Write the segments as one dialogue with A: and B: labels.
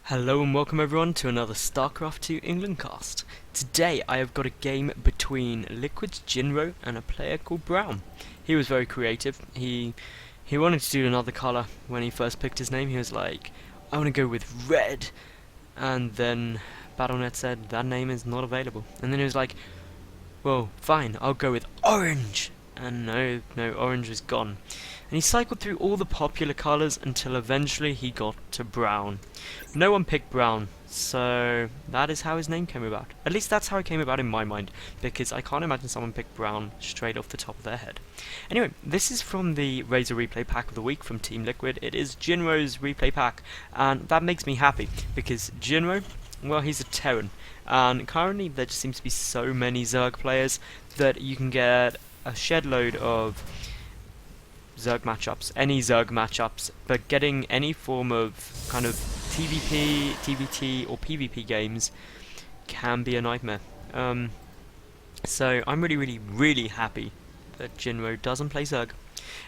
A: Hello and welcome everyone to another StarCraft 2 England cast. Today I have got a game between LiquidJinro and a player called Brown. He was very creative. He wanted to do another colour when he first picked his name. He was like, I want to go with red. And then Battle.net said that name is not available. And then he was like, well, fine, I'll go with orange. And no, orange was gone. And he cycled through all the popular colours until eventually he got to brown. No one picked brown, so that is how his name came about. At least that's how it came about in my mind, because I can't imagine someone picked brown straight off the top of their head. Anyway, this is from the Razer Replay pack of the week from Team Liquid. It is Jinro's replay pack, and that makes me happy, because Jinro, well, he's a Terran, and currently there just seems to be so many Zerg players that you can get a shed load of Zerg matchups, any Zerg matchups, but getting any form of kind of TvP, TvT or PvP games can be a nightmare. So I'm really happy that Jinro doesn't play Zerg.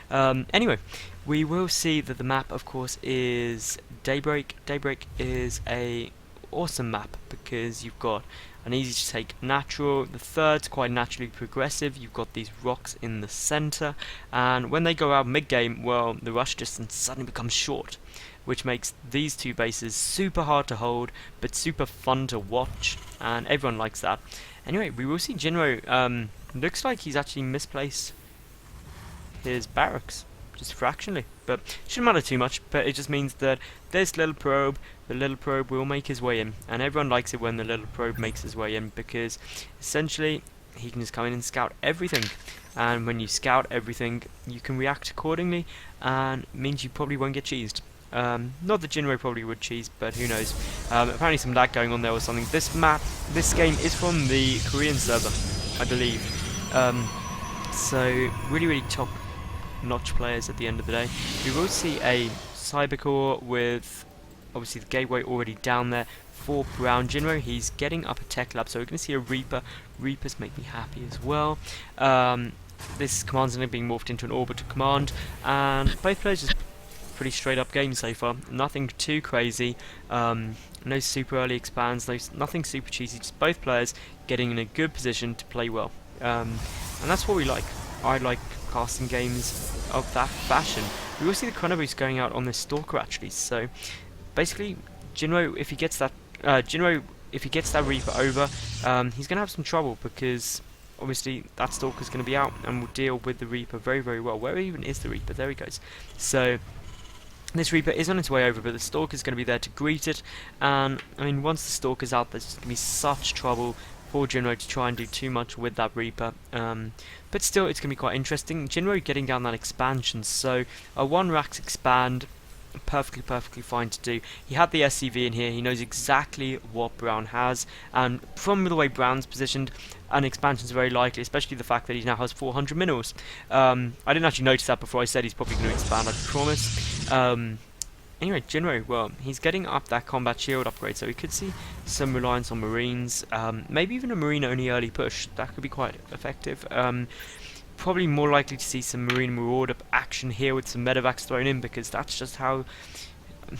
A: Anyway, we will see that the map, of course, is Daybreak. Daybreak is a awesome map because you've got an easy to take natural, the third's quite naturally progressive, you've got these rocks in the center, and when they go out mid-game, well, the rush distance suddenly becomes short, which makes these two bases super hard to hold, but super fun to watch, and everyone likes that. Anyway, we will see Jinro, looks like he's actually misplaced his barracks, just fractionally, but shouldn't matter too much, but it just means that this little probe, the little probe will make his way in, and everyone likes it when the little probe makes his way in, because essentially he can just come in and scout everything, and when you scout everything you can react accordingly, and it means you probably won't get cheesed. Not that Jinro probably would cheese, but who knows. Apparently some lag going on there or something. This game is from the Korean server, I believe, so really top notch players at the end of the day. We will see a Cybercore with obviously the gateway already down there for Brown. Jinro, he's getting up a tech lab, so we're going to see a Reaper. Reapers make me happy as well. This command's now being morphed into an orbital command, and both players just pretty straight up game so far. Nothing too crazy, no super early expands, nothing super cheesy, just both players getting in a good position to play well. And that's what we like. I like casting games of that fashion. We will see the chrono boost going out on this Stalker actually, so basically Jinro, if he gets that Reaper over, he's going to have some trouble, because obviously that Stalker's going to be out and will deal with the Reaper very well. Where even is the Reaper? There he goes. So this Reaper is on its way over, but the Stalker's going to be there to greet it, and I mean, once the Stalker's out, there's going to be such trouble for Jinro to try and do too much with that Reaper, but still it's going to be quite interesting. Jinro getting down that expansion, so a 1 Rax expand, perfectly fine to do. He had the SCV in here, he knows exactly what Brown has, and from the way Brown's positioned, an expansion is very likely, especially the fact that he now has 400 minerals. I didn't actually notice that before I said he's probably going to expand, I promise. Anyway, Jinro, well, he's getting up that combat shield upgrade, so we could see some reliance on Marines, maybe even a Marine only early push. That could be quite effective. Probably more likely to see some Marine Marauder action here with some medevacs thrown in, because that's just how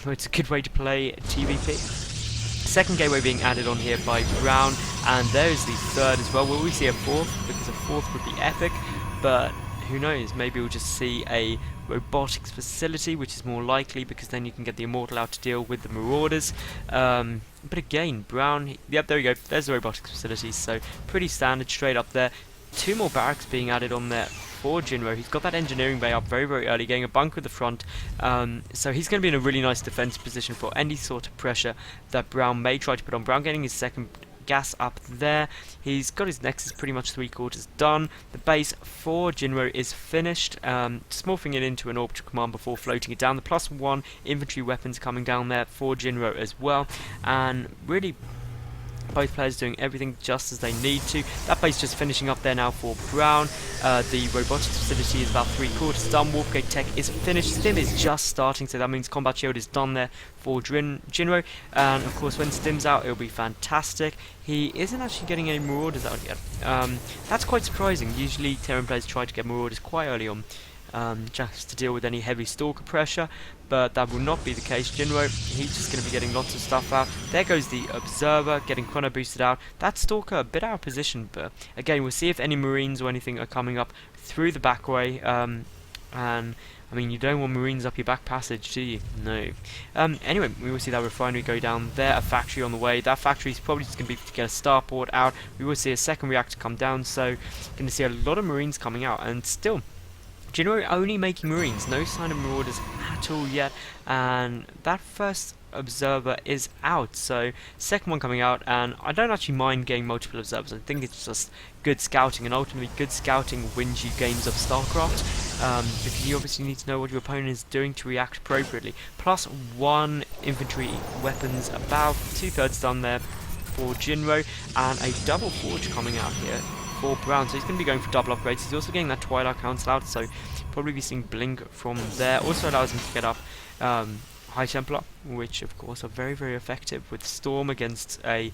A: it's a good way to play TvP. Second gateway being added on here by Brown, and there's the third as well. Will we see a fourth? Because a fourth would be epic, but who knows, maybe we'll just see a robotics facility, which is more likely, because then you can get the Immortal out to deal with the Marauders. But again, Brown, yep, there we go, there's the robotics facility, so pretty standard, straight up there. 2 more barracks being added on there for Jinro. He's got that engineering bay up very early, getting a bunker at the front, so he's going to be in a really nice defensive position for any sort of pressure that Brown may try to put on. Brown getting his second gas up there. He's got his Nexus pretty much 3/4 done. The base for Jinro is finished, just morphing it into an orbital command before floating it down. The +1 infantry weapons coming down there for Jinro as well, and really both players doing everything just as they need to. That base just finishing up there now for Brown. The robotics facility is about 3/4 done. Warpgate tech is finished. Stim is just starting, so that means combat shield is done there for Jinro. And of course, when Stim's out, it'll be fantastic. He isn't actually getting any Marauders out yet. That's quite surprising. Usually, Terran players try to get Marauders quite early on. just to deal with any heavy stalker pressure, but that will not be the case. Jinro, he's just going to be getting lots of stuff out. There goes the Observer, getting chrono boosted out. That Stalker a bit out of position, but again, we'll see if any Marines or anything are coming up through the back way, and I mean, you don't want Marines up your back passage, do you? No. Anyway, we will see that refinery go down there, a factory on the way. That factory is probably just going to be to get a starport out. We will see a second reactor come down, so going to see a lot of Marines coming out, and still, Jinro only making Marines, no sign of Marauders at all yet, and that first Observer is out, so second one coming out, and I don't actually mind getting multiple Observers. I think it's just good scouting, and ultimately good scouting wins you games of StarCraft, because you obviously need to know what your opponent is doing to react appropriately. Plus 1 infantry weapons, about 2/3 done there for Jinro, and a double forge coming out here for Brown, so he's going to be going for double upgrades. He's also getting that Twilight Council out, so probably be seeing Blink from there. Also allows him to get up High Templar, which of course are very, very effective with Storm against a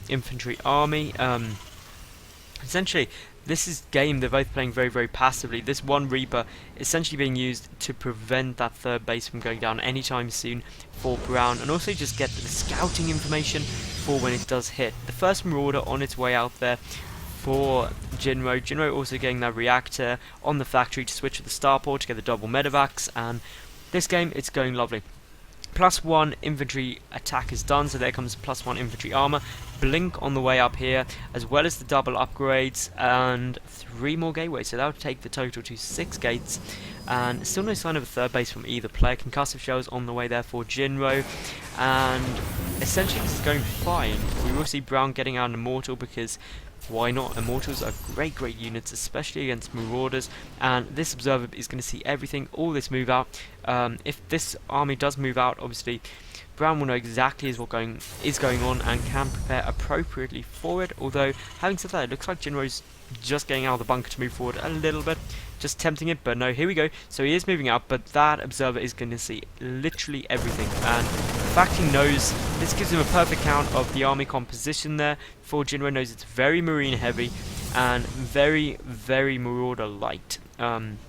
A: infantry army. Essentially, this is game they're both playing very, very passively. This one Reaper essentially being used to prevent that third base from going down anytime soon for Brown, and also just get the scouting information for when it does hit. The first Marauder on its way out there for Jinro. Jinro also getting that reactor on the factory to switch to the starport to get the double medevacs, and this game it's going lovely. +1 infantry attack is done, so there comes +1 infantry armor. Blink on the way up here, as well as the double upgrades, and 3 more gateways, so that would take the total to 6 gates. And still no sign of a third base from either player. Concussive shells on the way there for Jinro, and essentially this is going fine. We will see Brown getting out an Immortal, because why not? Immortals are great units, especially against Marauders, and this Observer is going to see everything, all this move out. If this army does move out, obviously Brown will know exactly what is going on and can prepare appropriately for it. Although, having said that, it looks like Jinro's just getting out of the bunker to move forward a little bit, just tempting it, but no, here we go. So he is moving out, but that Observer is going to see literally everything, and the fact he knows, this gives him a perfect count of the army composition there. For Jinro knows it's very Marine heavy and very, very Marauder light. And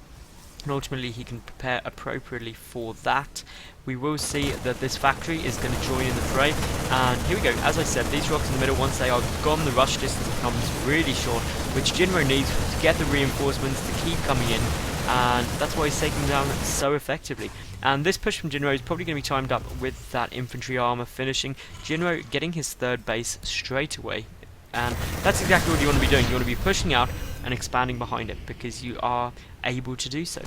A: ultimately he can prepare appropriately for that. We will see that this factory is going to join in the fray, and here we go. As I said, these rocks in the middle, once they are gone, the rush distance becomes really short, which Jinro needs to get the reinforcements to keep coming in, and that's why he's taking them down so effectively. And this push from Jinro is probably going to be timed up with that infantry armor finishing. Jinro getting his third base straight away, and that's exactly what you want to be doing. You want to be pushing out and expanding behind it, because you are able to do so.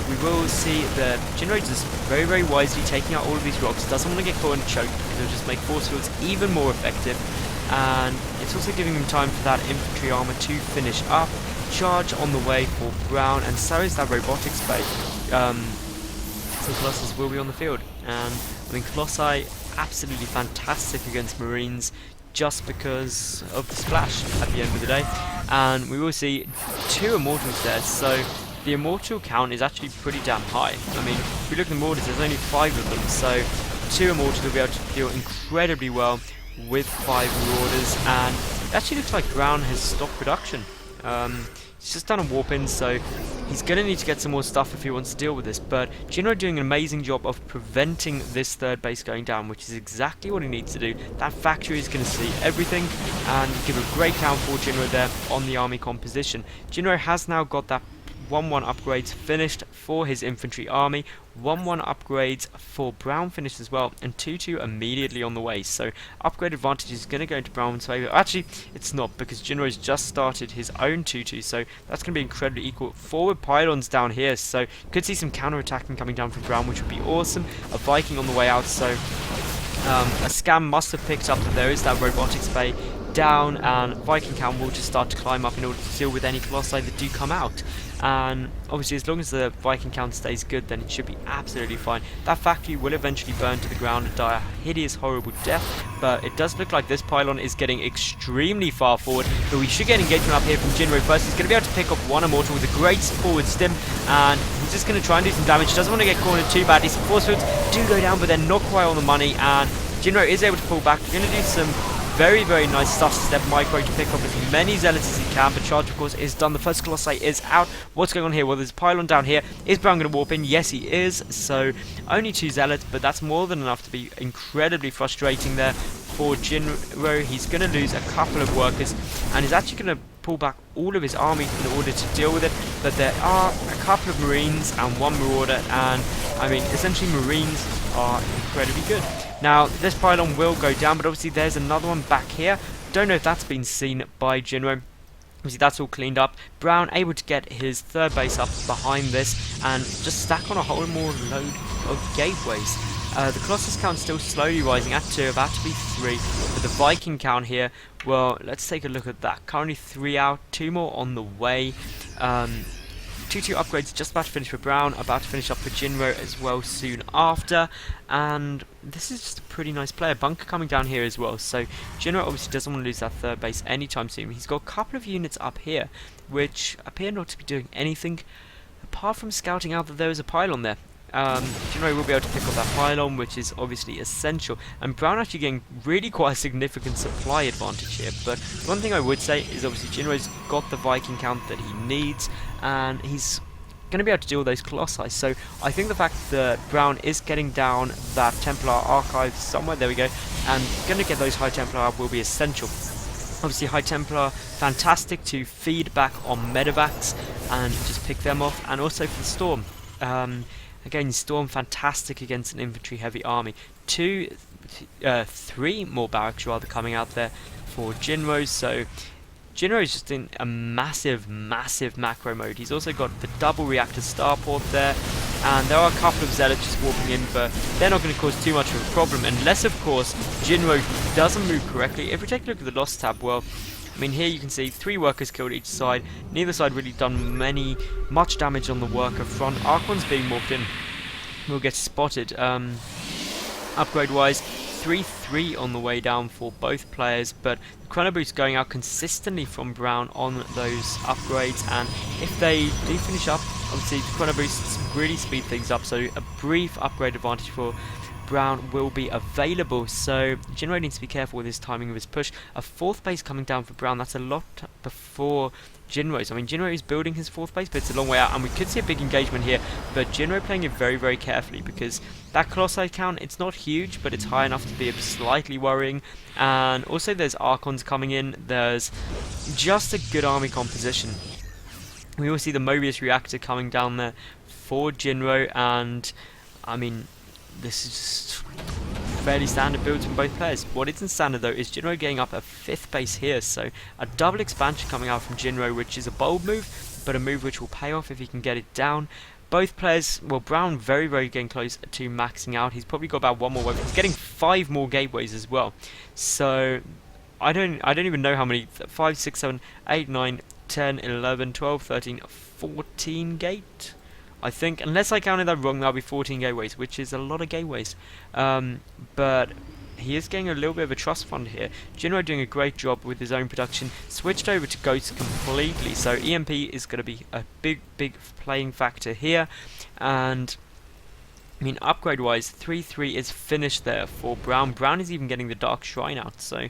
A: We will see that Jinro is very, very wisely taking out all of these rocks. Doesn't want to get caught and choked, because it'll just make force fields even more effective, and it's also giving him time for that infantry armor to finish up. Charge on the way for Brown, and so is that robotics bay. So Colossus will be on the field, and I mean Colossi absolutely fantastic against Marines, just because of the splash at the end of the day. And we will see 2 Immortals there, so the Immortal count is actually pretty damn high. I mean, if we look at the Marauders, there's only 5 of them, so 2 Immortals will be able to deal incredibly well with 5 Marauders, and it actually looks like Brown has stopped production. He's just done a warp in, so he's going to need to get some more stuff if he wants to deal with this, but Jinro doing an amazing job of preventing this third base going down, which is exactly what he needs to do. That factory is going to see everything, and give a great count for Jinro there on the army composition. Jinro has now got that 1-1 upgrades finished for his infantry army, 1-1 upgrades for Brown finished as well, and 2-2 immediately on the way. So upgrade advantage is going to go into Brown's favour. Actually, it's not, because Jinro's just started his own 2-2, so that's going to be incredibly equal. Forward pylons down here, so could see some counter-attacking coming down from Brown, which would be awesome. A Viking on the way out, so a scam must have picked up that there is that robotics bay down, and Viking count will just start to climb up in order to deal with any Colossi that do come out. And obviously, as long as the Viking count stays good, then it should be absolutely fine. That factory will eventually burn to the ground and die a hideous, horrible death, but it does look like this pylon is getting extremely far forward. But we should get engagement up here from Jinro first. He's going to be able to pick up 1 Immortal with a great forward stim, and he's just going to try and do some damage. Doesn't want to get cornered too badly. Some force fields do go down, but they're not quite on the money, and Jinro is able to pull back. We're going to do some Very, very nice stuff. Step Micro to pick up as many Zealots as he can, but charge, of course, is done. The first Colossi is out. What's going on here? Well, there's a pylon down here. Is Brown going to warp in? Yes, he is. So, only 2 Zealots, but that's more than enough to be incredibly frustrating there for Jinro. He's going to lose a couple of workers, and he's actually going to pull back all of his army in order to deal with it. But there are a couple of Marines and 1 Marauder, and, I mean, essentially Marines are incredibly good. Now, this pylon will go down, but obviously there's another one back here. Don't know if that's been seen by Jinro. Obviously that's all cleaned up. Brown able to get his 3rd base up behind this and just stack on a whole more load of gateways. The Colossus count still slowly rising at 2, about to be 3. But the Viking count here, well, let's take a look at that. Currently 3 out, 2 more on the way. 2-2 upgrades just about to finish for Brown, about to finish up for Jinro as well soon after. And this is just a pretty nice player. Bunker coming down here as well, so Jinro obviously doesn't want to lose that 3rd base anytime soon. He's got a couple of units up here which appear not to be doing anything apart from scouting out that there is a pylon there. Jinro will be able to pick up that pylon, which is obviously essential, and Brown actually getting really quite a significant supply advantage here. But one thing I would say is obviously Jinro's got the Viking count that he needs, and he's going to be able to deal with those Colossi. So I think the fact that Brown is getting down that Templar archive somewhere, there we go, and going to get those High Templar will be essential. Obviously High Templar, fantastic to feed back on medevacs and just pick them off, and also for the Storm. Again, Storm fantastic against an infantry heavy army. 3 more barracks rather coming out there for Jinro. So Jinro is just in a massive macro mode. He's also got the double reactor starport there, and there are a couple of Zealots just warping in, but they're not going to cause too much of a problem unless, of course, Jinro doesn't move correctly. If we take a look at the loss tab, well, I mean, here you can see 3 workers killed each side. Neither side really done much damage on the worker front. Archon's being morphed in will get spotted. Upgrade-wise, 3-3 on the way down for both players, but the Chrono Boost going out consistently from Brown on those upgrades, and if they do finish up, obviously the Chrono Boosts really speed things up, so a brief upgrade advantage for Brown will be available. So Jinro needs to be careful with his timing of his push. A 4th base coming down for Brown, that's a lot before Jinro's. I mean, Jinro is building his 4th base, but it's a long way out, and we could see a big engagement here, but Jinro playing it very carefully, because that Colossi count, it's not huge, but it's high enough to be slightly worrying. And also there's Archons coming in, there's just a good army composition. We will see the Mobius reactor coming down there for Jinro, and I mean, this is just fairly standard builds from both players. What isn't standard though is Jinro getting up a 5th base here, so a double expansion coming out from Jinro, which is a bold move, but a move which will pay off if he can get it down. Both players, well, Brown very getting close to maxing out. He's probably got about 1 more weapon. He's getting 5 more gateways as well. So I don't even know how many. 5, 6, 7, 8, 9, 10, 11, 12, 13, 14 gate. I think, unless I counted that wrong, that'll be 14 gateways, which is a lot of gateways. But he is getting a little bit of a trust fund here. Jinro doing a great job with his own production. Switched over to Ghost completely, so EMP is going to be a big playing factor here. And I mean, upgrade-wise, 3-3 is finished there for Brown. Brown is even getting the Dark Shrine out, so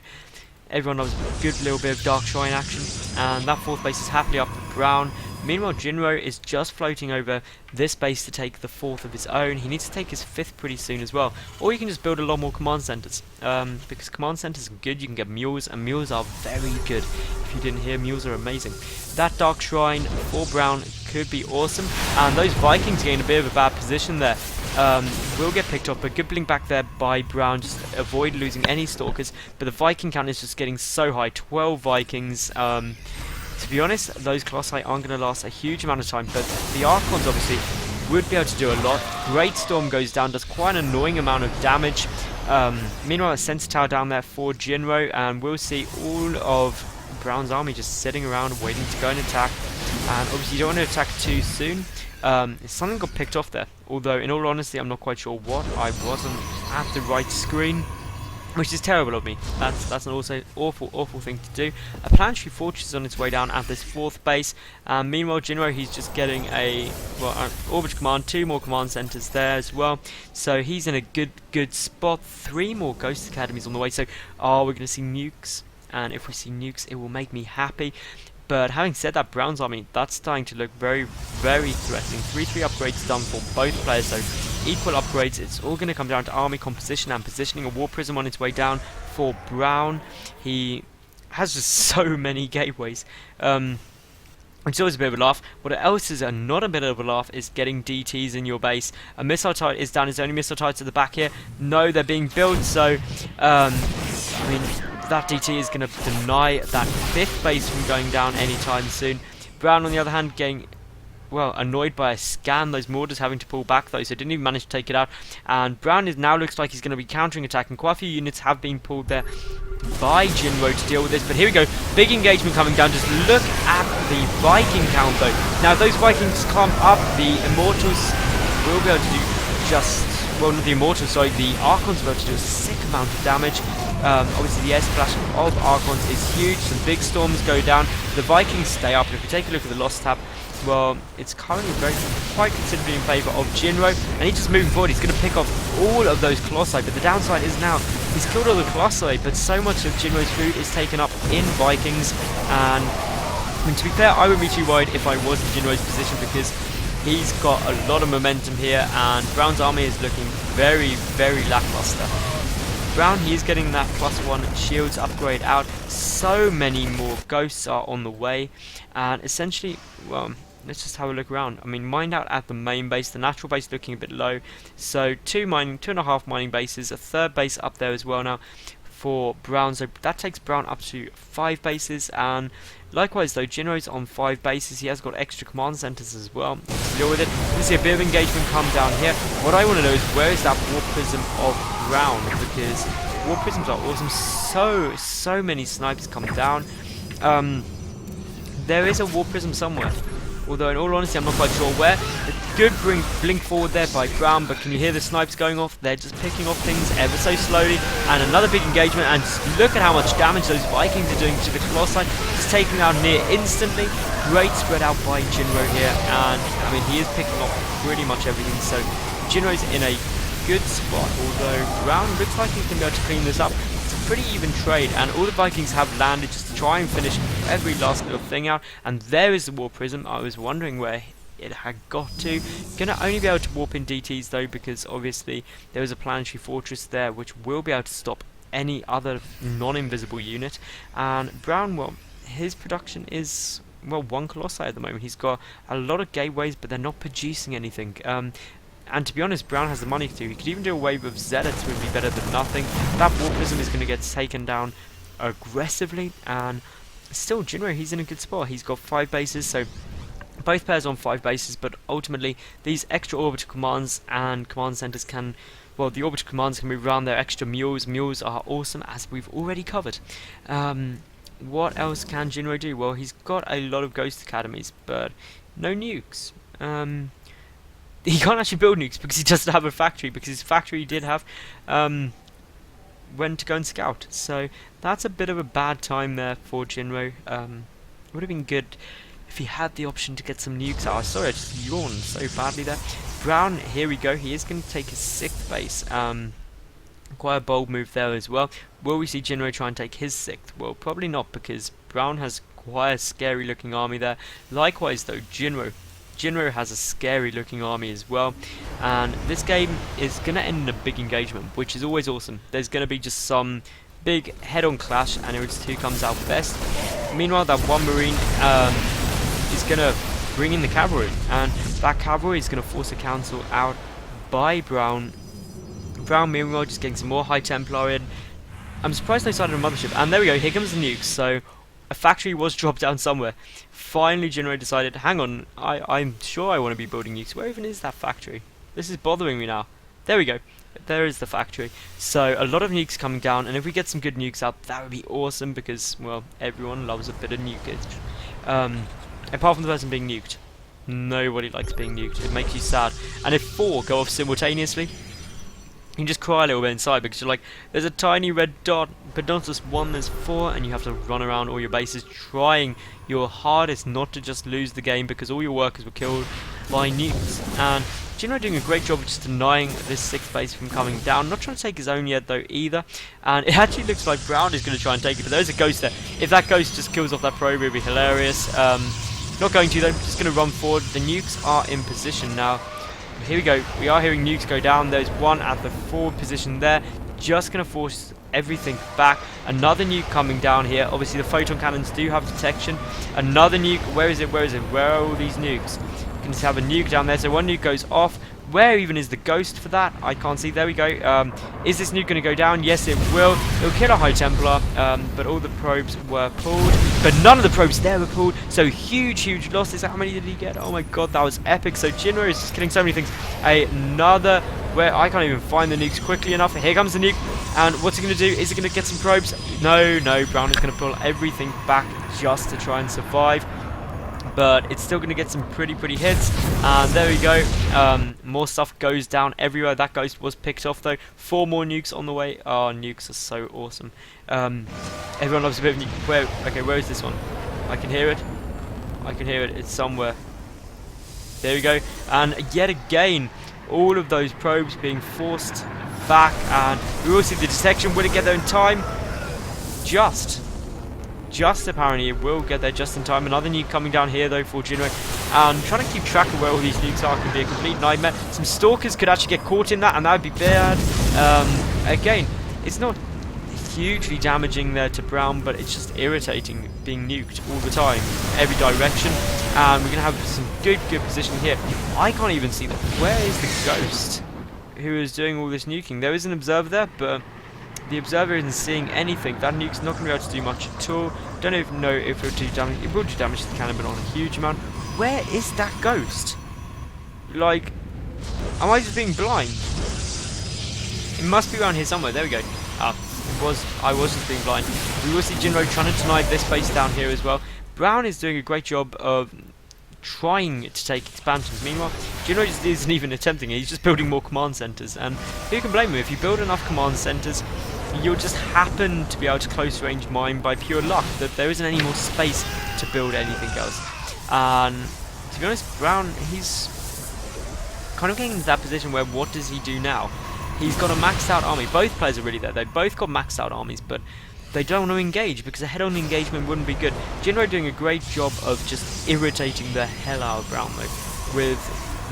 A: everyone loves a good little bit of Dark Shrine action. And that 4th base is happily up for Brown. Meanwhile, Jinro is just floating over this base to take the 4th of his own. He needs to take his 5th pretty soon as well. Or you can just build a lot more command centers. Because command centers are good, you can get mules, and mules are very good. If you didn't hear, mules are amazing. That Dark Shrine for Brown could be awesome. And those Vikings getting a bit of a bad position there. Will get picked up, but good blink back there by Brown, just avoid losing any stalkers. But the Viking count is just getting so high, 12 Vikings. To be honest, those Colossi aren't going to last a huge amount of time, but the Archons obviously would be able to do a lot. Great Storm goes down, does quite an annoying amount of damage. Meanwhile, a Sensor Tower down there for Jinro, and we'll see all of Brown's army just sitting around waiting to go and attack. And obviously you don't want to attack too soon. Something got picked off there, although in all honesty I'm not quite sure what. I wasn't at the right screen. which is terrible of me. That's an also awful thing to do. A planetary fortress is on its way down at this 4th base. Meanwhile, Jinro, he's just getting an orbital command, 2 more command centers there as well. So he's in a good spot. 3 more Ghost Academies on the way. So we're going to see nukes, and if we see nukes, it will make me happy. But having said that, Brown's army, that's starting to look very threatening. 3-3 upgrades done for both players, so equal upgrades. It's all going to come down to army composition and positioning. A War Prism on its way down for Brown. He has just so many gateways. It's always a bit of a laugh. What else is not a bit of a laugh is getting DTs in your base. A missile turret is down. Is there only missile turrets at the back here? No, they're being built, so I mean, that DT is going to deny that 5th base from going down anytime soon. Brown, on the other hand, getting, well, annoyed by a scan. Those mortars having to pull back, though, so didn't even manage to take it out. And Brown now looks like he's going to be countering attack, and quite a few units have been pulled there by Jinro to deal with this. But here we go, big engagement coming down. Just look at the Viking count, though. Now, if those Vikings come up, the Immortals will be able to do just, well, not the Immortals, sorry, the Archons will be able to do a sick amount of damage. Obviously the air splash of Archons is huge. Some big storms go down. The Vikings stay up, and if we take a look at the loss tab, well, it's currently quite considerably in favour of Jinro, and he's just moving forward. He's going to pick off all of those Colossi, but the downside is now he's killed all the Colossi, but so much of Jinro's food is taken up in Vikings. And I mean, to be fair, I wouldn't be too worried if I was in Jinro's position, because he's got a lot of momentum here, and Brown's army is looking very lackluster. Brown, he is getting that +1 shields upgrade out. So many more ghosts are on the way, and essentially, well, let's just have a look around. I mean, mined out at the main base, the natural base looking a bit low, so 2.5 mining bases, a 3rd base up there as well now for Brown, so that takes Brown up to 5 bases. And likewise, though, Jinro's on 5 bases. He has got extra command centers as well to deal with it. We see a bit of engagement come down here. What I want to know is, where is that War Prism of Brown? Because War Prisms are awesome. So many snipes come down. There is a War Prism somewhere, although in all honesty I'm not quite sure where. A good blink forward there by Brown, but can you hear the snipes going off? They're just picking off things ever so slowly. And another big engagement, and just look at how much damage those Vikings are doing to the Colossi. Just taking out near instantly. Great spread out by Jinro here, and I mean, he is picking off pretty much everything, so Jinro's in a good spot, although Brown looks like he's going to be able to clean this up. It's a pretty even trade, and all the Vikings have landed just to try and finish every last little thing out. And there is the War Prism. I was wondering where it had got to. Gonna only be able to warp in DTs, though, because obviously there is a planetary fortress there which will be able to stop any other non-invisible unit. And Brown, well, his production is, well, 1 Colossi at the moment. He's got a lot of gateways, but they're not producing anything. And to be honest, Brown has the money to. He could even do a wave of Zealots, would be better than nothing. That War Prism is going to get taken down aggressively, and still Jinro, he's in a good spot. He's got 5 bases, so both pairs on 5 bases, but ultimately these extra orbital commands and command centers can, well, the orbital commands can move around. Their extra mules. Mules are awesome, as we've already covered. What else can Jinro do? Well, he's got a lot of Ghost Academies, but no nukes. He can't actually build nukes because he doesn't have a factory, because his factory did have when to go and scout. So that's a bit of a bad time there for Jinro. Would have been good if he had the option to get some nukes out. Sorry, I just yawned so badly there. Brown, here we go. He is going to take his 6th base. Quite a bold move there as well. Will we see Jinro try and take his 6th? Well, probably not, because Brown has quite a scary looking army there. Likewise, though, Jinro has a scary looking army as well, and this game is going to end in a big engagement, which is always awesome. There's going to be just some big head-on clash, and it's who comes out best. Meanwhile, that one Marine is going to bring in the cavalry, and that cavalry is going to force a council out by Brown. Brown, meanwhile, just getting some more High Templar in. I'm surprised they started a mothership, and there we go, here comes the nukes. So a factory was dropped down somewhere. Finally, Jinro decided, hang on, I'm sure I want to be building nukes. Where even is that factory? This is bothering me now. There we go. There is the factory. So a lot of nukes coming down, and if we get some good nukes out, that would be awesome, because, well, everyone loves a bit of nukage. Apart from the person being nuked. Nobody likes being nuked. It makes you sad. And if 4 go off simultaneously, you can just cry a little bit inside because you're like, there's a tiny red dot, but not just one, there's 4, and you have to run around all your bases trying your hardest not to just lose the game because all your workers were killed by nukes. And Jinro doing a great job of just denying this 6th base from coming down. Not trying to take his own yet though either. And it actually looks like Brown is going to try and take it, but there's a ghost there. If that ghost just kills off that probe, it'll be hilarious. Not going to though, just going to run forward. The nukes are in position now. Here we go, we are hearing nukes go down. There's one at the forward position there, just going to force everything back. Another nuke coming down here. Obviously the photon cannons do have detection. Another nuke, where is it, where are all these nukes? You can just have a nuke down there, so one nuke goes off. Where even is the ghost for that? I can't see. There we go. Is this nuke going to go down? Yes, it will. It'll kill a High Templar, but all the probes were pulled. But none of the probes there were pulled. So huge losses. How many did he get? Oh my god, that was epic. So Jinro is just killing so many things. Another, where I can't even find the nukes quickly enough. Here comes the nuke. And what's he going to do? Is he going to get some probes? No. Brown is going to pull everything back just to try and survive. But it's still going to get some pretty hits. And there we go. More stuff goes down everywhere. That ghost was picked off though. 4 more nukes on the way. Oh, nukes are so awesome. Everyone loves a bit of nuke. Okay, where is this one? I can hear it. It's somewhere. There we go. And yet again, all of those probes being forced back. And we will see the detection. Will it get there in time? Just apparently it will get there just in time. Another nuke coming down here though for Jinro. And trying to keep track of where all these nukes are can be a complete nightmare. Some stalkers could actually get caught in that, and that would be bad. Again, it's not hugely damaging there to Brown, but it's just irritating being nuked all the time, every direction. And we're going to have some good position here. I can't even see that. Where is the ghost who is doing all this nuking? There is an observer there, but the observer isn't seeing anything. That nuke's not going to be able to do much at all. Don't even know if it will do damage. It will do damage to the cannon, but not a huge amount. Where is that ghost? Like, am I just being blind? It must be around here somewhere. There we go. I was just being blind. We will see Jinro trying to deny this base down here as well. Brown is doing a great job of trying to take expansions. Meanwhile, Jinro just isn't even attempting it. He's just building more command centers. And who can blame him? If you build enough command centers, you'll just happen to be able to close range mine by pure luck that there isn't any more space to build anything else. And to be honest, Brown, he's kind of getting into that position where what does he do now? He's got a maxed out army. Both players are really there. They both got maxed out armies, but they don't want to engage because a head-on engagement wouldn't be good. Jinro doing a great job of just irritating the hell out of Brown though, with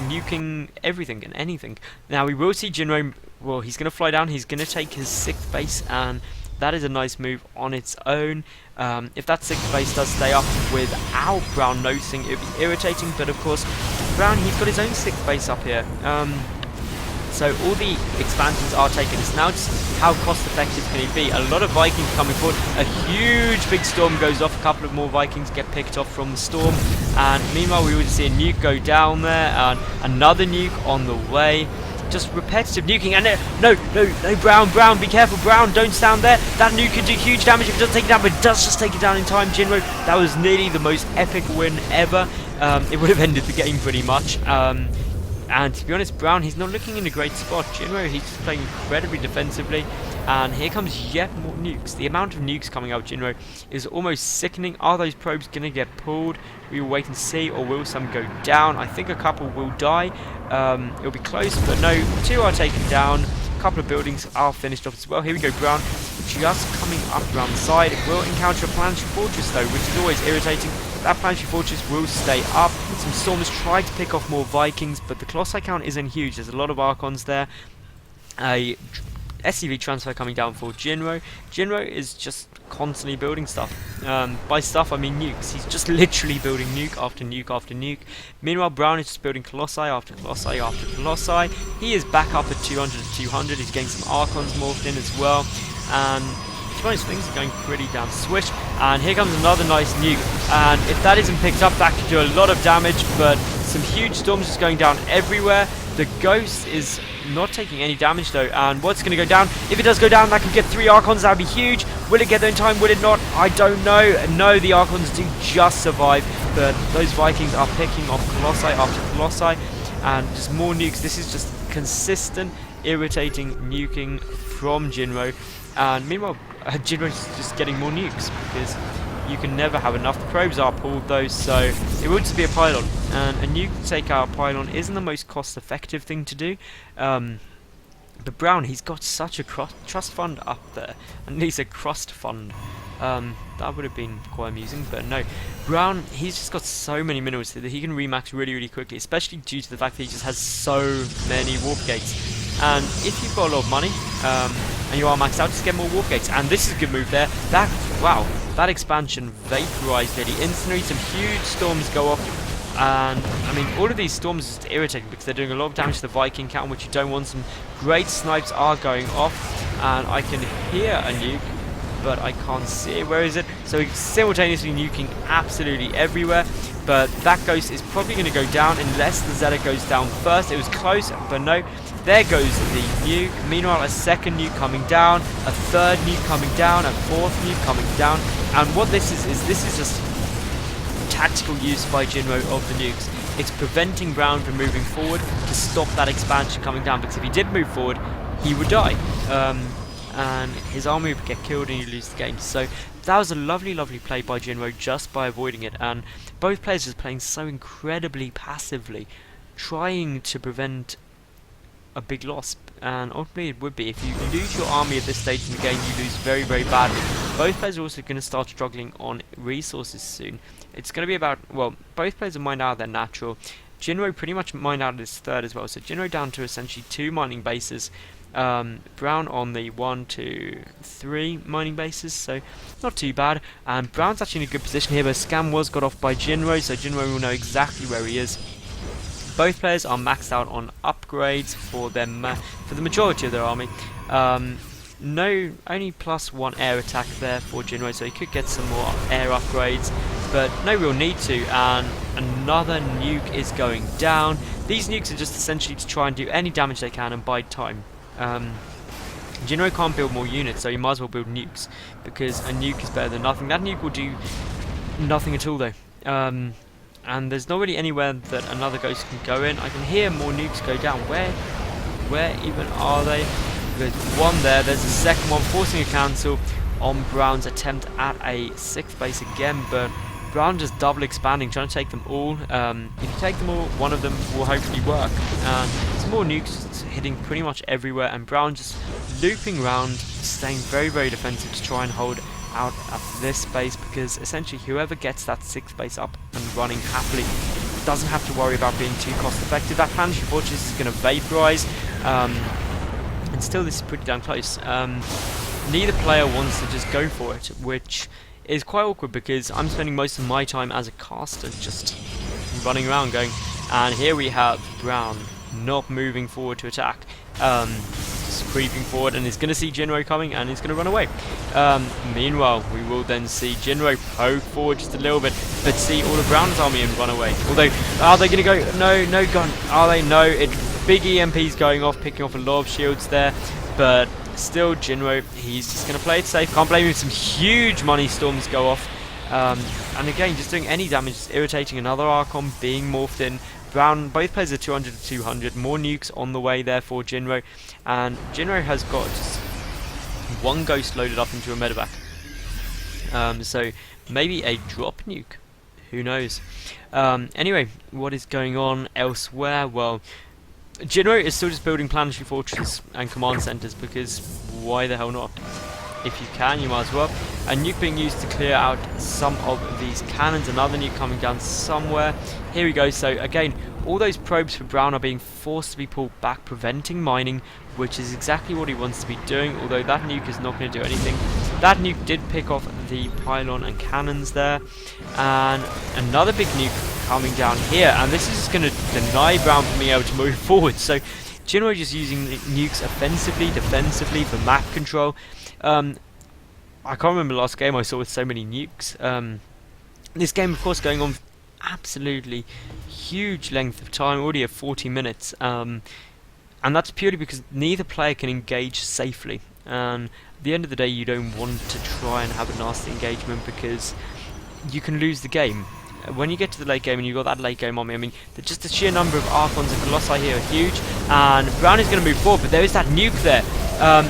A: nuking everything and anything. Now we will see Jinro, well, he's going to fly down, he's going to take his 6th base, and that is a nice move on its own. If that 6th base does stay up without Brown noticing, it would be irritating, but of course, Brown, he's got his own 6th base up here. So all the expansions are taken. It's now just how cost effective can it be. A lot of Vikings coming forward. A huge big storm goes off. A couple of more Vikings get picked off from the storm. And meanwhile we would see a nuke go down there. And another nuke on the way. Just repetitive nuking. And no, Brown, be careful. Brown, don't stand there. That nuke can do huge damage if it doesn't take it down. But it does just take it down in time. Jinro, that was nearly the most epic win ever. It would have ended the game pretty much. And to be honest, Brown, he's not looking in a great spot. Jinro, he's just playing incredibly defensively. And here comes yet more nukes. The amount of nukes coming out of Jinro is almost sickening. Are those probes going to get pulled? We will wait and see, or will some go down? I think a couple will die. It'll be close, but no, 2 are taken down. A couple of buildings are finished off as well. Here we go, Brown just coming up around the side. It will encounter a planetary fortress though, which is always irritating. That planetary fortress will stay up. Some stormers try to pick off more Vikings, but the Colossi count isn't huge. There's a lot of Archons there. A SCV transfer coming down for Jinro. Jinro is just constantly building stuff. By stuff I mean nukes. He's just literally building nuke after nuke after nuke. Meanwhile, Brown is just building Colossi after Colossi after Colossi. He is back up at 200 to 200. He's getting some Archons morphed in as well. And to be honest, things are going pretty damn swish. And here comes another nice nuke. And if that isn't picked up, that could do a lot of damage. But some huge storms just going down everywhere. The Ghost is not taking any damage though. And what's going to go down? If it does go down, that could get 3 Archons. That would be huge. Will it get there in time? Will it not? I don't know. No, the Archons do just survive. But those Vikings are picking off Colossi after Colossi. And just more nukes. This is just consistent irritating nuking from Jinro, and meanwhile Jinro's just getting more nukes because you can never have enough. The probes are pulled though, so it would just be a pylon, and a nuke to take out a pylon isn't the most cost-effective thing to do. But Brown, he's got such a trust fund up there, and he's a crust fund. That would have been quite amusing, but no. Brown, he's just got so many minerals that he can remax really, really quickly, especially due to the fact that he just has so many warp gates. And if you've got a lot of money, and you are maxed out, just get more warp gates. And this is a good move there. Wow, that expansion vaporized nearly instantly. Some huge storms go off. And I mean, all of these storms are just irritating because they're doing a lot of damage to the Viking cannon, which you don't want. Some great snipes are going off, and I can hear a nuke, but I can't see it. Where is it? So he's simultaneously nuking absolutely everywhere, but that ghost is probably going to go down unless the Zeta goes down first. It was close, but no. There goes the nuke. Meanwhile, a second nuke coming down, a third nuke coming down, a fourth nuke coming down. And what this is just tactical use by Jinro of the nukes. It's preventing Brown from moving forward to stop that expansion coming down, because if he did move forward, he would die. And his army would get killed and you lose the game. So that was a lovely, lovely play by Jinro just by avoiding it. And both players are playing so incredibly passively, trying to prevent a big loss. And ultimately it would be, if you lose your army at this stage in the game, you lose very, very badly. Both players are also going to start struggling on resources soon. It's going to be about, well, both players are mined out of their natural. Jinro pretty much mined out of his third as well, so Jinro down to essentially 2 mining bases. Brown on the 1, 2, 3 mining bases, so not too bad. And Brown's actually in a good position here, but Scam was got off by Jinro, so Jinro will know exactly where he is. Both players are maxed out on upgrades for them, for the majority of their army. No, only +1 air attack there for Jinro, so he could get some more air upgrades, but no real need to. And another nuke is going down. These nukes are just essentially to try and do any damage they can and buy time. Jinro can't build more units, so you might as well build nukes, because a nuke is better than nothing. That nuke will do nothing at all though. And there's not really anywhere that another ghost can go in. I can hear more nukes go down. Where even are they? There's one there. There's a second one forcing a cancel on Brown's attempt at a 6th base again, but Brown just double expanding, trying to take them all. If you take them all, one of them will hopefully work. And some more nukes hitting pretty much everywhere, and Brown just looping around, staying very, very defensive to try and hold out at this base, because essentially whoever gets that 6th base up and running happily doesn't have to worry about being too cost effective. That planetary fortress is going to vaporize, and still this is pretty damn close. Neither player wants to just go for it, which is quite awkward because I'm spending most of my time as a caster just running around going, and here we have Brown not moving forward to attack, just creeping forward, and he's going to see Jinro coming and he's going to run away. Meanwhile, we will then see Jinro poke forward just a little bit, but see all of Brown's army and run away. Although, are they going to go? No gun. Are they? No. It's big EMPs going off, picking off a lot of shields there, but still Jinro, he's just going to play it safe. Can't blame him. Some huge money storms go off, and again, just doing any damage, just irritating another Archon being morphed in. Brown, both players are 200 to 200. More nukes on the way there for Jinro, and Jinro has got just 1 ghost loaded up into a medevac. So maybe a drop nuke. Who knows? Anyway, what is going on elsewhere? Well, Jinro is still just building planetary fortresses and command centers, because why the hell not? If you can, you might as well. A nuke being used to clear out some of these cannons. Another nuke coming down somewhere. Here we go. So again, all those probes for Brown are being forced to be pulled back, preventing mining, which is exactly what he wants to be doing, although that nuke is not going to do anything. That nuke did pick off the pylon and cannons there. And another big nuke coming down here, and this is just going to deny Brown from being able to move forward. So Jinro just using the nukes offensively, defensively for map control. I can't remember the last game I saw with so many nukes. This game, of course, going on absolutely huge length of time, already at 40 minutes, and that's purely because neither player can engage safely. And at the end of the day, you don't want to try and have a nasty engagement, because you can lose the game. when you get to the late game and you've got that late game army, I mean, just the sheer number of Archons and Colossi here are huge, and Brown is going to move forward, but there is that nuke there.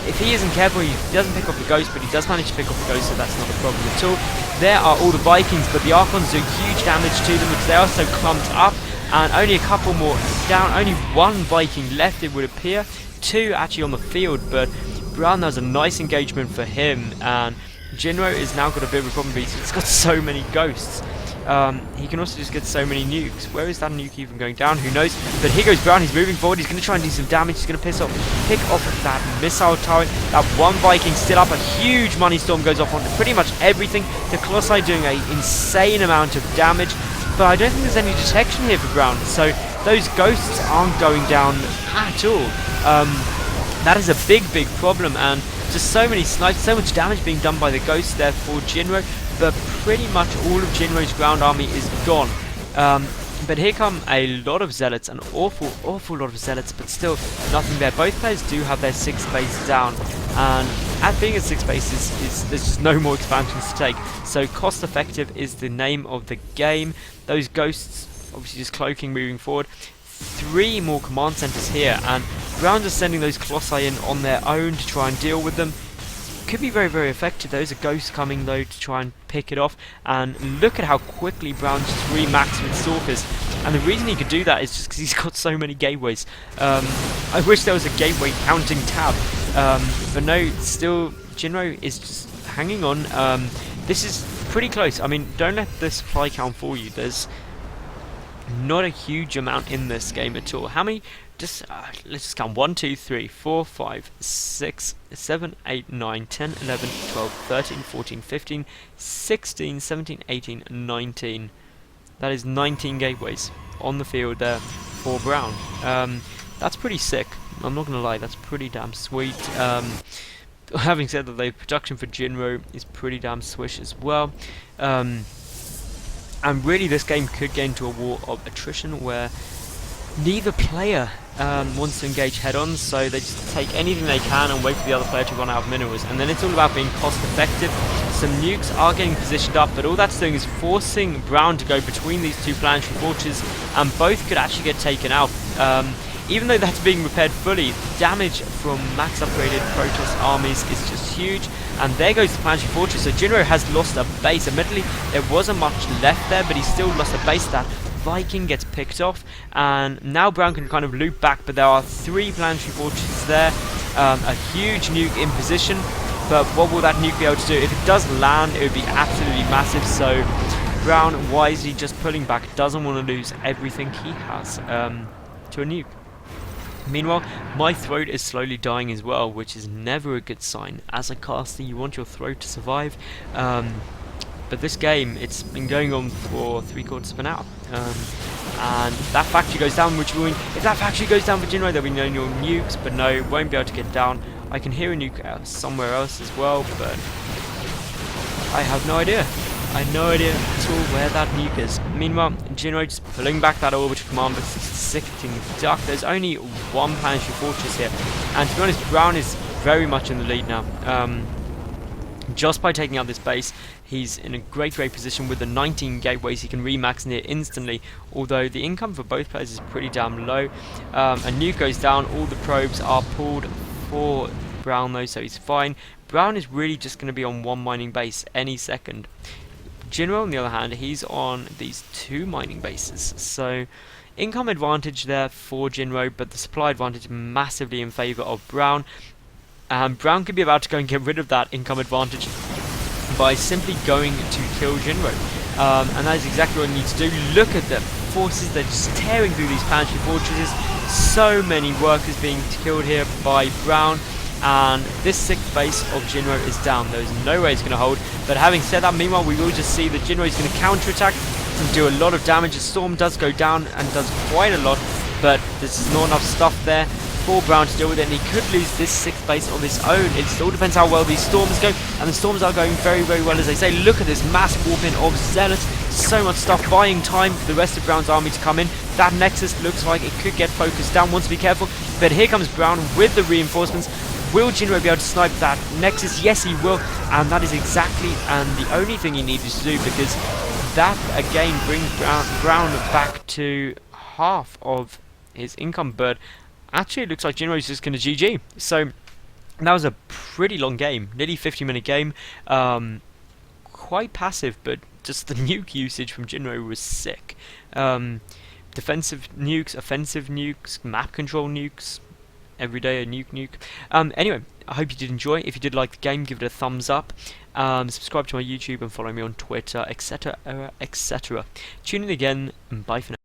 A: If he isn't careful, he doesn't pick up the Ghost, but he does manage to pick up the Ghost, so that's not a problem at all. There are all the Vikings, but the Archons do huge damage to them because they are so clumped up, and only a couple more down. Only one Viking left, it would appear. Two actually on the field, but Brown, that was a nice engagement for him, and Jinro is now got a bit of a problem because he's got so many Ghosts. He can also just get so many nukes. Where is that nuke even going down? Who knows? But here goes Brown. He's moving forward. He's going to try and do some damage. He's going to pick off that missile turret. That one Viking still up. A huge money storm goes off on pretty much everything. The Colossi doing an insane amount of damage. But I don't think there's any detection here for Brown. So those Ghosts aren't going down at all. That is a big problem. And just so many snipes, so much damage being done by the Ghosts there for Jinro. But pretty much all of Jinro's ground army is gone. But here come a lot of Zealots, an awful lot of Zealots, but still nothing there. Both players do have their 6 base down, and at being at 6 bases, there's just no more expansions to take. So cost effective is the name of the game. Those Ghosts obviously just cloaking, moving forward. 3 more command centers here, and Brown just sending those Colossi in on their own to try and deal with them. Could be very effective. There's a Ghost coming though to try and pick it off, and look at how quickly Brown just remaxed with Stalkers, and the reason he could do that is just because he's got so many gateways. I wish there was a gateway counting tab, but no, still Jinro is just hanging on. This is pretty close. I mean, don't let the supply count fool you. There's not a huge amount in this game at all. How many? Just let's just count 1, 2, 3, 4, 5, 6, 7, 8, 9, 10, 11, 12, 13, 14, 15, 16, 17, 18, 19. That is 19 gateways on the field there for Brown. That's pretty sick. I'm not gonna lie, that's pretty damn sweet. Having said that, the production for Jinro is pretty damn swish as well. And really, this game could get into a war of attrition where neither player wants to engage head-on, so they just take anything they can and wait for the other player to run out of minerals, and then it's all about being cost effective. Some nukes are getting positioned up, but all that's doing is forcing Brown to go between these 2 planetary fortresses, and both could actually get taken out. Even though that's being repaired fully, damage from max upgraded Protoss armies is just huge, and there goes the planetary fortress. So Jinro has lost a base. Admittedly, there wasn't much left there, but he still lost a base. That Viking gets picked off, and now Brown can kind of loop back, but there are 3 planetary fortresses there, a huge nuke in position, but what will that nuke be able to do? If it does land, it would be absolutely massive, so Brown wisely just pulling back, doesn't want to lose everything he has to a nuke. Meanwhile, my throat is slowly dying as well, which is never a good sign. As a caster, you want your throat to survive. But this game, it's been going on for 3/4 of an hour. And that factory goes down, which will mean if that factory goes down for Jinro, there'll be no new nukes, but no, won't be able to get down. I can hear a nuke somewhere else as well, but I have no idea. I have no idea at all where that nuke is. Meanwhile, Jinro just pulling back that orbital command, but sickening duck. There's only 1 planetary fortress here, and to be honest, Brown is very much in the lead now. Just by taking out this base, he's in a great position with the 19 gateways. He can remax near instantly, although the income for both players is pretty damn low. A nuke goes down, all the probes are pulled for Brown though, so he's fine. Brown is really just going to be on 1 mining base any second. Jinro, on the other hand, he's on these 2 mining bases, so income advantage there for Jinro, but the supply advantage massively in favour of Brown. Brown could be about to go and get rid of that income advantage by simply going to kill Jinro. And that is exactly what he needs to do. Look at the forces, they're just tearing through these planetary fortresses. So many workers being killed here by Brown. And this 6th base of Jinro is down. There's no way it's going to hold. But having said that, meanwhile, we will just see that Jinro is going to counterattack and do a lot of damage. The storm does go down and does quite a lot, but there's not enough stuff there for Brown to deal with it, and he could lose this 6th base on his own. It all depends how well these storms go, and the storms are going very well, as they say. Look at this mass warping of Zealots. So much stuff, buying time for the rest of Brown's army to come in. That Nexus looks like it could get focused down. Wants to be careful, but here comes Brown with the reinforcements. Will Jinro be able to snipe that Nexus? Yes, he will, and that is exactly and the only thing he needed to do, because that again brings Brown back to half of his income, but actually it looks like Jinro's just going to GG. So that was a pretty long game, nearly 50-minute game. Quite passive, but just the nuke usage from Jinro was sick. Defensive nukes, offensive nukes, map control nukes, every day a nuke. Anyway, I hope you did enjoy. If you did like the game, give it a thumbs up. Subscribe to my YouTube and follow me on Twitter, etc. Tune in again, and bye for now.